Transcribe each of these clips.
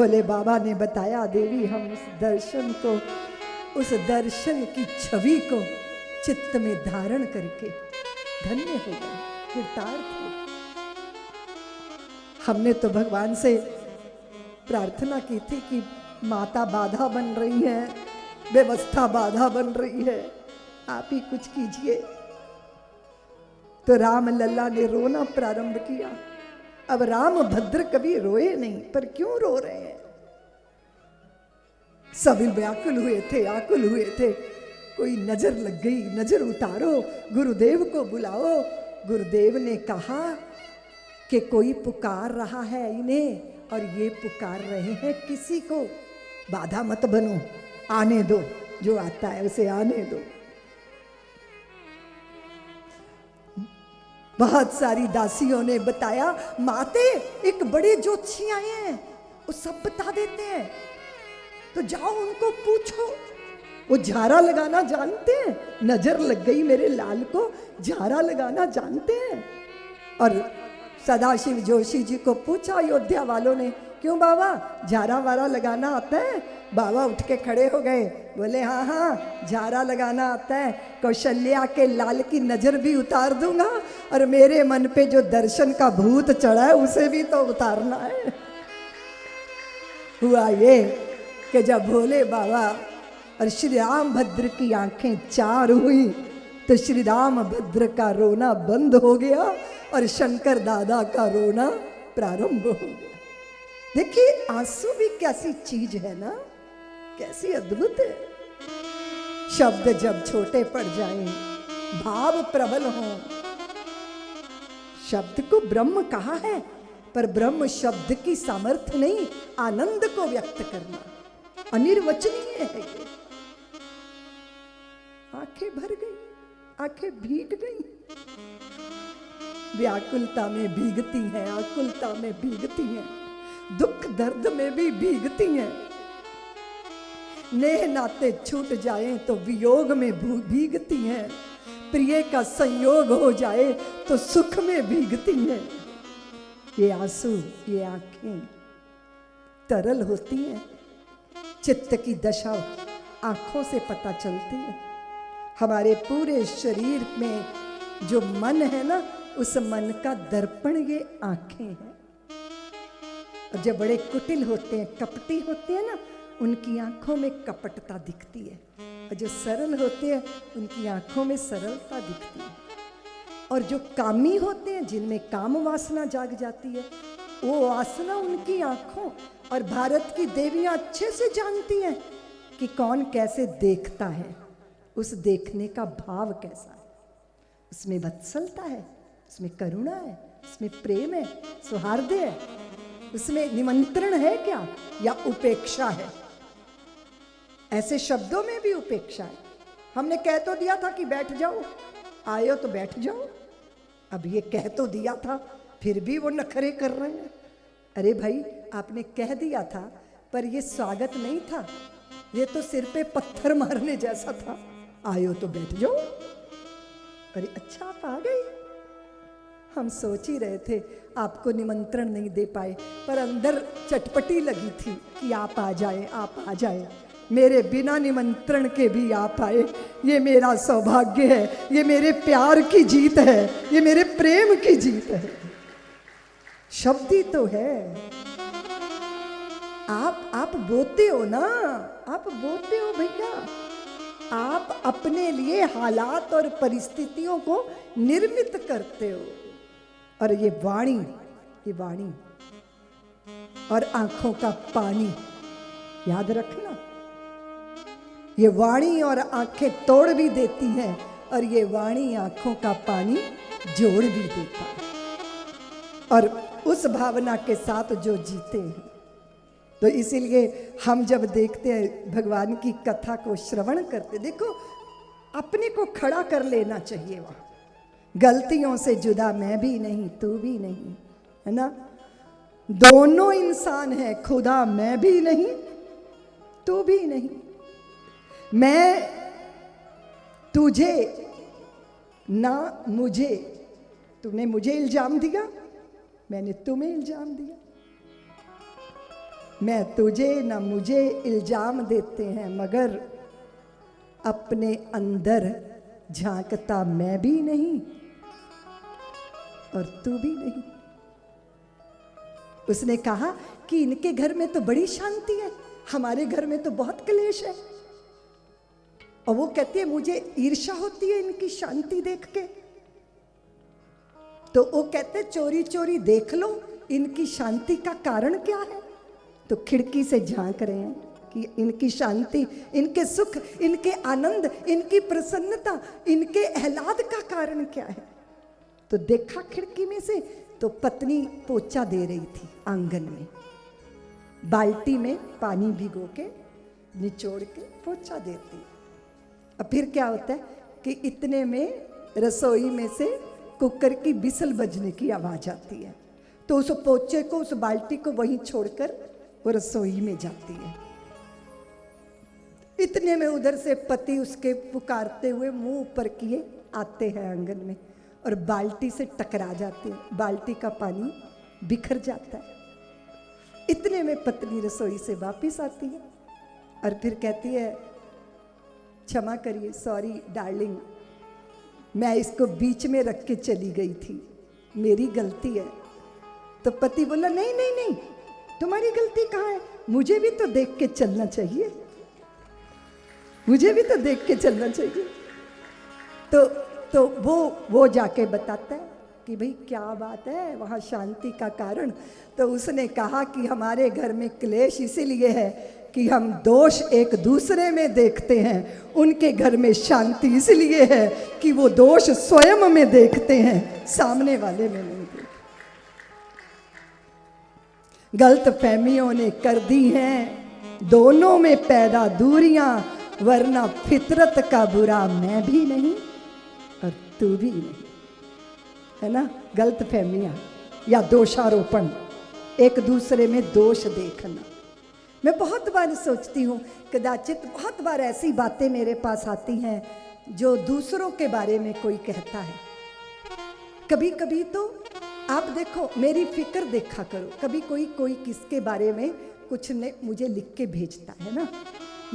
भोले बाबा ने बताया, देवी हम उस दर्शन को, उस दर्शन की छवि को चित्त में धारण करके धन्य हो गए, कृतार्थ हो। हमने तो भगवान से प्रार्थना की थी कि माता बाधा बन रही है, व्यवस्था बाधा बन रही है, आप ही कुछ कीजिए। तो राम लल्ला ने रोना प्रारंभ किया। अब राम भद्र कभी रोए नहीं, पर क्यों रो रहे हैं? सभी व्याकुल हुए थे, आकुल हुए थे। कोई नजर लग गई, नजर उतारो, गुरुदेव को बुलाओ। गुरुदेव ने कहा कि कोई पुकार रहा है इन्हें और ये पुकार रहे हैं किसी को, बाधा मत बनो, आने दो, जो आता है उसे आने दो। बहुत सारी दासियों ने बताया, माते एक बड़े ज्योतिषी आए हैं, वो सब बता देते हैं, तो जाओ उनको पूछो। वो झारा लगाना जानते हैं, नजर लग गई मेरे लाल को, झारा लगाना जानते हैं। और सदाशिव जोशी जी को पूछा अयोध्या वालों ने, क्यों बाबा झारा वारा लगाना आता है? बाबा उठ के खड़े हो गए, बोले हाँ हाँ झारा लगाना आता है, कौशल्या के लाल की नजर भी उतार दूंगा और मेरे मन पे जो दर्शन का भूत चढ़ा है उसे भी तो उतारना है। हुआ ये कि जब भोले बाबा और श्री राम भद्र की आंखें चार हुई तो श्री राम भद्र का रोना बंद हो गया और शंकर दादा का रोना प्रारंभ हो गया। देखिए आंसू भी कैसी चीज है ना, कैसी अद्भुत है। शब्द जब छोटे पड़ जाएं, भाव प्रबल हो। शब्द को ब्रह्म कहा है, पर ब्रह्म शब्द की सामर्थ्य नहीं, आनंद को व्यक्त करना अनिर्वचनीय है ये। आंखें भर गई, आंखें भीग गई, व्याकुलता में भीगती हैं, आकुलता में भीगती हैं, दुख दर्द में भी भीगती हैं। नेह नाते छूट जाएं तो वियोग में भीगती हैं, प्रिय का संयोग हो जाए तो सुख में भीगती हैं। ये आंसू, ये आंखें तरल होती हैं, चित्त की दशा आंखों से पता चलती है। हमारे पूरे शरीर में जो मन है ना, उस मन का दर्पण ये आंखें हैं। और जब बड़े कुटिल होते हैं, कपटी होते हैं ना, उनकी आंखों में कपटता दिखती है, और जो सरल होते हैं उनकी आंखों में सरलता दिखती है। और जो कामी होते हैं, जिनमें काम वासना जाग जाती है, वो वासना उनकी आंखों। और भारत की देवियां अच्छे से जानती हैं कि कौन कैसे देखता है, उस देखने का भाव कैसा है। उसमें वत्सलता है, उसमें करुणा है, उसमें प्रेम है, सौहार्द है, उसमें निमंत्रण है क्या या उपेक्षा है? ऐसे शब्दों में भी उपेक्षा है। हमने कह तो दिया था कि बैठ जाओ, आए हो तो बैठ जाओ। अब ये कह तो दिया था, फिर भी वो नखरे कर रहे हैं। अरे भाई आपने कह दिया था, पर ये स्वागत नहीं था, ये तो सिर पे पत्थर मारने जैसा था। आए हो तो बैठ जाओ। अरे अच्छा आप आ गए, हम सोच ही रहे थे आपको निमंत्रण नहीं दे पाए, पर अंदर चटपटी लगी थी कि आप आ जाए, आप आ जाए। मेरे बिना निमंत्रण के भी आप आए, ये मेरा सौभाग्य है, ये मेरे प्यार की जीत है, ये मेरे प्रेम की जीत है। शब्द ही तो है। आप बोते हो ना, आप बोते हो भैया। आप अपने लिए हालात और परिस्थितियों को निर्मित करते हो। और ये वाणी और आंखों का पानी याद रखना, ये वाणी और आंखें तोड़ भी देती हैं, और ये वाणी आंखों का पानी जोड़ भी देता है। और उस भावना के साथ जो जीते हैं, तो इसीलिए हम जब देखते हैं भगवान की कथा को श्रवण करते, देखो अपने को खड़ा कर लेना चाहिए वहाँ। गलतियों से जुदा मैं भी नहीं, तू भी नहीं, है ना। दोनों इंसान है, खुदा मैं भी नहीं, तू भी नहीं। मैं तुझे ना मुझे, तूने मुझे इल्जाम दिया, मैंने तुम्हें इल्जाम दिया। मैं तुझे न मुझे इल्जाम देते हैं, मगर अपने अंदर झांकता मैं भी नहीं और तू भी नहीं। उसने कहा कि इनके घर में तो बड़ी शांति है, हमारे घर में तो बहुत क्लेश है। और वो कहती है मुझे ईर्ष्या होती है इनकी शांति देख के। तो वो कहते चोरी चोरी देख लो इनकी शांति का कारण क्या है। तो खिड़की से झांक रहे हैं कि इनकी शांति, इनके सुख, इनके आनंद, इनकी प्रसन्नता, इनके आह्लाद का कारण क्या है। तो देखा खिड़की में से तो पत्नी पोछा दे रही थी आंगन में, बाल्टी में पानी भिगो के निचोड़ के पोछा देती। अब फिर क्या होता है कि इतने में रसोई में से कुकर की बिसल बजने की आवाज आती है। तो उस पोछे को, उस बाल्टी को वहीं छोड़कर वो रसोई में जाती है। इतने में उधर से पति उसके पुकारते हुए मुंह ऊपर किए आते हैं आंगन में और बाल्टी से टकरा जाते हैं, बाल्टी का पानी बिखर जाता है। इतने में पत्नी रसोई से वापस आती है और फिर कहती है क्षमा करिए, सॉरी डार्लिंग, मैं इसको बीच में रख के चली गई थी, मेरी गलती है। तो पति बोला नहीं नहीं नहीं, तुम्हारी गलती कहाँ है, मुझे भी तो देख के चलना चाहिए, मुझे भी तो देख के चलना चाहिए। तो वो जाके बताता है कि भाई क्या बात है वहाँ शांति का कारण। तो उसने कहा कि हमारे घर में क्लेश इसीलिए है कि हम दोष एक दूसरे में देखते हैं, उनके घर में शांति इसलिए है कि वो दोष स्वयं में देखते हैं, सामने वाले में नहीं देखते। गलत फहमियों ने कर दी हैं दोनों में पैदा दूरियां, वरना फितरत का बुरा मैं भी नहीं और तू भी नहीं, है ना। गलत फहमियां या दोषारोपण, एक दूसरे में दोष देखना। मैं बहुत बार सोचती हूँ, कदाचित बहुत बार ऐसी बातें मेरे पास आती हैं जो दूसरों के बारे में कोई कहता है। कभी कभी तो आप देखो, मेरी फिक्र देखा करो, कभी कोई किसके बारे में कुछ ने मुझे लिख के भेजता है ना,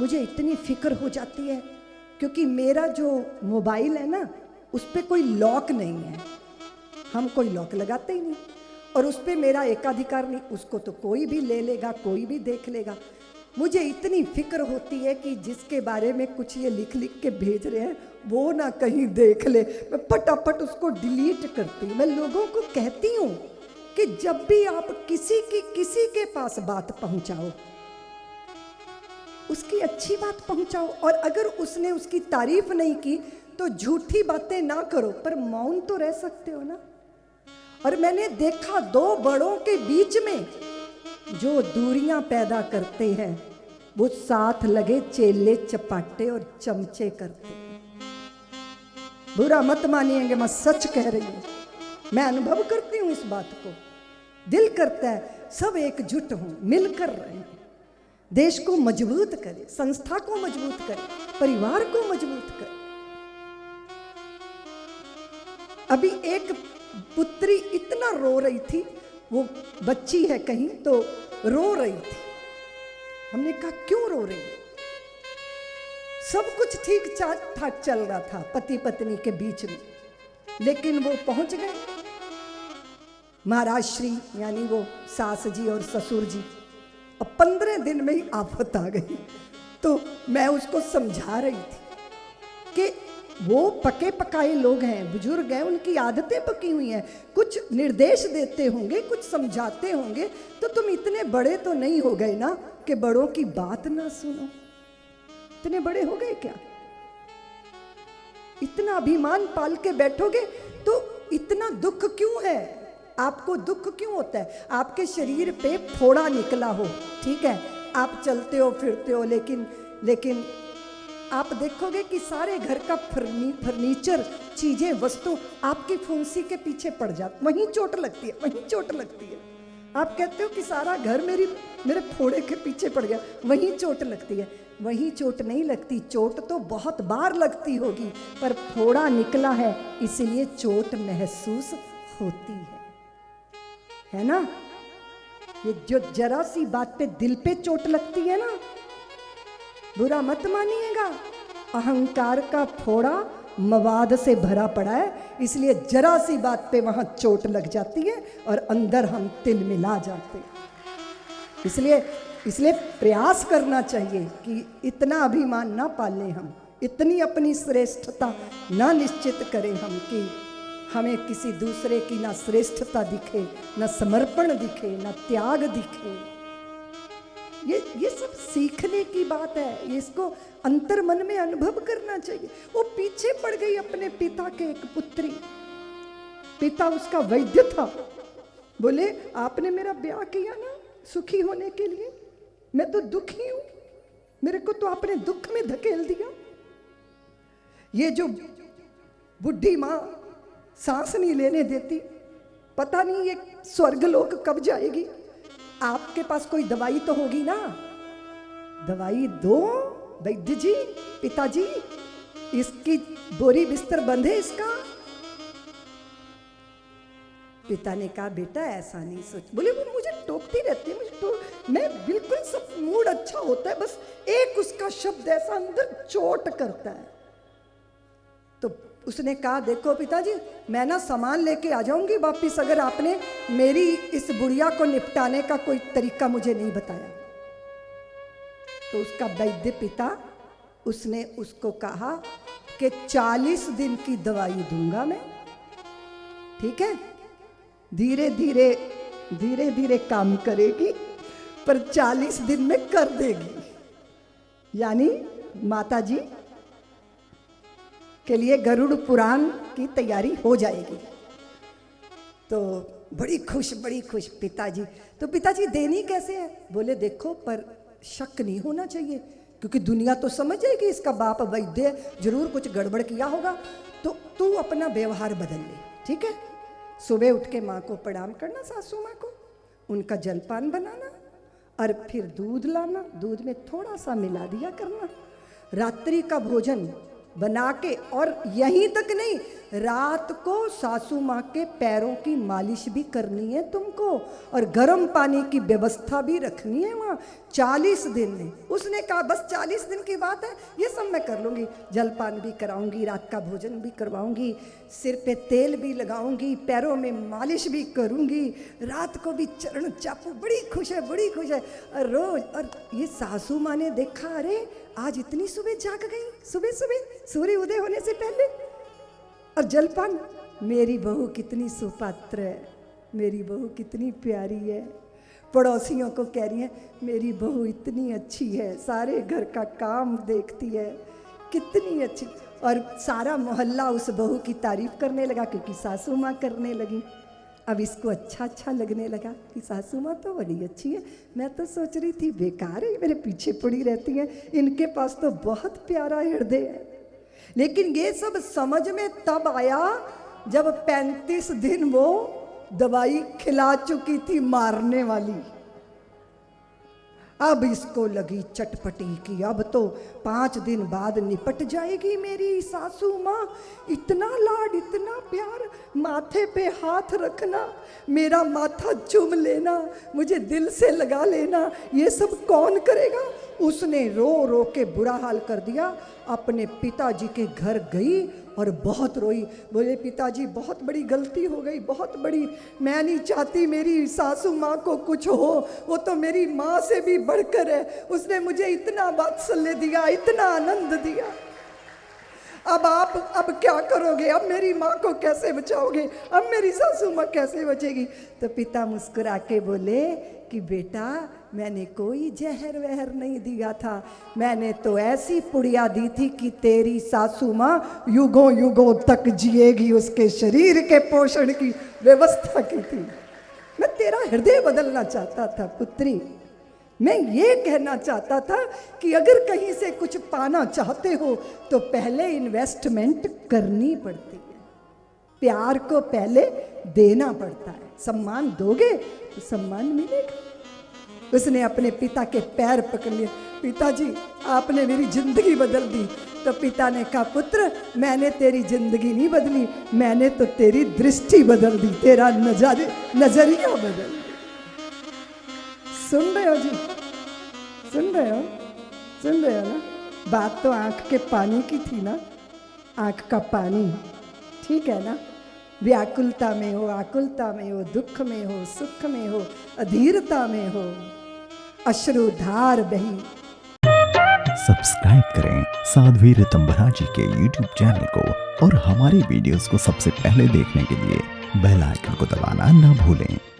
मुझे इतनी फिक्र हो जाती है क्योंकि मेरा जो मोबाइल है ना उस पर कोई लॉक नहीं है, हम कोई लॉक लगाते ही नहीं, और उस पर मेरा एकाधिकार नहीं, उसको तो कोई भी ले लेगा, कोई भी देख लेगा। मुझे इतनी फिक्र होती है कि जिसके बारे में कुछ ये लिख के भेज रहे हैं वो ना कहीं देख ले, मैं फटाफट उसको डिलीट करती हूँ। मैं लोगों को कहती हूँ कि जब भी आप किसी के पास बात पहुंचाओ, उसकी अच्छी बात पहुंचाओ, और अगर उसने उसकी तारीफ नहीं की तो झूठी बातें ना करो, पर मौन तो रह सकते हो ना। और मैंने देखा दो बड़ों के बीच में जो दूरियां पैदा करते हैं वो साथ लगे चेले चपाटे और चमचे करते हैं। बुरा मत मानिएंगे, मैं सच कह रही हूं, मैं अनुभव करती हूं इस बात को। दिल करता है सब एकजुट हों, मिलकर रहें, देश को मजबूत करें, संस्था को मजबूत करें, परिवार को मजबूत करें। अभी एक पुत्री इतना रो रही थी, वो बच्ची है कहीं, तो रो रही थी। हमने कहा क्यों रो रही है? सब कुछ ठीक ठाक चल रहा था पति पत्नी के बीच में, लेकिन वो पहुंच गए महाराज श्री, यानी वो सास जी और ससुर जी, और 15 दिन में ही आफत आ गई। तो मैं उसको समझा रही थी कि वो पके पकाए लोग हैं, बुजुर्ग हैं, उनकी आदतें पकी हुई हैं, कुछ निर्देश देते होंगे, कुछ समझाते होंगे, तो तुम इतने बड़े तो नहीं हो गए ना कि बड़ों की बात ना सुनो। इतने बड़े हो गए क्या? इतना अभिमान पाल के बैठोगे तो इतना दुख क्यों है? आपको दुख क्यों होता है? आपके शरीर पे फोड़ा निकला हो, ठीक है, आप चलते हो फिरते हो, लेकिन आप देखोगे कि सारे घर का फर्नीचर, चीजें, वस्तु आपकी फुंसी के पीछे पड़ जाती, वहीं चोट लगती है, वहीं चोट लगती है। आप कहते हो कि सारा घर मेरे फोड़े के पीछे पड़ गया, वहीं चोट लगती है। वहीं चोट नहीं लगती, चोट तो बहुत बार लगती होगी, पर फोड़ा निकला है इसलिए चोट महसूस होती है ना। ये जो जरा सी बात पे दिल पे चोट लगती है ना, बुरा मत मानिएगा, अहंकार का फोड़ा मवाद से भरा पड़ा है, इसलिए जरा सी बात पे वहां चोट लग जाती है और अंदर हम तिल मिला जाते हैं। इसलिए प्रयास करना चाहिए कि इतना अभिमान ना पालें हम, इतनी अपनी श्रेष्ठता ना निश्चित करें हम कि हमें किसी दूसरे की ना श्रेष्ठता दिखे, ना समर्पण दिखे, ना त्याग दिखे। ये सब सीखने की बात है, इसको अंतर मन में अनुभव करना चाहिए। वो पीछे पड़ गई अपने पिता के एक पुत्री, पिता उसका वैद्य था, बोले आपने मेरा ब्याह किया ना सुखी होने के लिए, मैं तो दुखी हूं, मेरे को तो आपने दुख में धकेल दिया। ये जो बुढ़ी मां सांस नहीं लेने देती, पता नहीं ये स्वर्गलोक कब जाएगी। आपके पास कोई दवाई तो होगी ना, दवाई दो वैद्य जी, पिताजी, इसकी बोरी बिस्तर बंधे इसका। पिता ने कहा बेटा ऐसा नहीं सोच, बोले वो मुझे टोकती रहती है, मैं बिल्कुल सब मूड अच्छा होता है, बस एक उसका शब्द ऐसा अंदर चोट करता है। तो उसने कहा देखो पिताजी, मैं ना सामान लेके आ जाऊंगी वापिस, अगर आपने मेरी इस बुढ़िया को निपटाने का कोई तरीका मुझे नहीं बताया। तो उसका वैद्य पिता, उसने उसको कहा कि 40 दिन की दवाई दूंगा मैं, ठीक है, धीरे धीरे काम करेगी, पर 40 दिन में कर देगी। यानी माताजी के लिए गरुड़ पुराण की तैयारी हो जाएगी। तो बड़ी खुश पिताजी। तो पिताजी देनी कैसे है? बोले देखो, पर शक नहीं होना चाहिए, क्योंकि दुनिया तो समझ जाएगी इसका बाप वैद्य, जरूर कुछ गड़बड़ किया होगा, तो तू अपना व्यवहार बदल ले, ठीक है। सुबह उठ के माँ को प्रणाम करना, सासू माँ को, उनका जलपान बनाना, और फिर दूध लाना, दूध में थोड़ा सा मिला दिया करना, रात्रि का भोजन बना के, और यहीं तक नहीं, रात को सासू माँ के पैरों की मालिश भी करनी है तुमको, और गर्म पानी की व्यवस्था भी रखनी है वहाँ 40 दिन में। उसने कहा बस 40 दिन की बात है, ये सब मैं कर लूँगी, जलपान भी कराऊंगी, रात का भोजन भी करवाऊंगी, सिर पे तेल भी लगाऊंगी, पैरों में मालिश भी करूंगी, रात को भी चरण चापू। बड़ी खुश है और रोज। और ये सासू माँ ने देखा, अरे आज इतनी सुबह जाग गई, सुबह सूर्य उदय होने से पहले, और जलपान। मेरी बहू कितनी सुपात्र है, मेरी बहू कितनी प्यारी है। पड़ोसियों को कह रही है मेरी बहू इतनी अच्छी है, सारे घर का काम देखती है, कितनी अच्छी। और सारा मोहल्ला उस बहू की तारीफ करने लगा, क्योंकि सासू माँ करने लगी। अब इसको अच्छा लगने लगा कि सासू माँ तो बड़ी अच्छी है, मैं तो सोच रही थी बेकार है, मेरे पीछे पड़ी रहती है, इनके पास तो बहुत प्यारा हृदय है। लेकिन ये सब समझ में तब आया जब 35 दिन वो दवाई खिला चुकी थी मारने वाली। अब इसको लगी चटपटी कि अब तो 5 दिन बाद निपट जाएगी मेरी सासू माँ। इतना लाड, इतना प्यार, माथे पे हाथ रखना, मेरा माथा चूम लेना, मुझे दिल से लगा लेना, ये सब कौन करेगा। उसने रो के बुरा हाल कर दिया। अपने पिताजी के घर गई और बहुत रोई। बोले पिताजी बहुत बड़ी गलती हो गई, बहुत बड़ी, मैं नहीं चाहती मेरी सासू माँ को कुछ हो, वो तो मेरी माँ से भी बढ़कर है, उसने मुझे इतना वात्सल्य दिया, इतना आनंद दिया। अब क्या करोगे, अब मेरी माँ को कैसे बचाओगे, अब मेरी सासू माँ कैसे बचेगी। तो पिता मुस्कुरा के बोले कि बेटा मैंने कोई जहर वहर नहीं दिया था, मैंने तो ऐसी पुड़िया दी थी कि तेरी सासू माँ युगों युगों तक जिएगी, उसके शरीर के पोषण की व्यवस्था की थी। मैं तेरा हृदय बदलना चाहता था पुत्री, मैं ये कहना चाहता था कि अगर कहीं से कुछ पाना चाहते हो तो पहले इन्वेस्टमेंट करनी पड़ती है, प्यार को पहले देना पड़ता है, सम्मान दोगे तो सम्मान मिलेगा। उसने अपने पिता के पैर पकड़ लिए, पिताजी आपने मेरी जिंदगी बदल दी। तो पिता ने कहा पुत्र मैंने तेरी जिंदगी नहीं बदली, मैंने तो तेरी दृष्टि बदल दी, तेरा नजरिया बदल दी। सुन रहे हो जी? सुन रहे हो? सुन रहे हो ना? बात तो आंख के पानी की थी ना, आंख का पानी, ठीक है ना? व्याकुलता में हो, आकुलता में हो, दुख में हो, सुख में हो, अधीरता में हो, अश्रुधार बही। सब्सक्राइब करें साध्वी ऋतंभरा जी के YouTube चैनल को और हमारी वीडियोस को सबसे पहले देखने के लिए बेल आइकन को दबाना ना भूलें।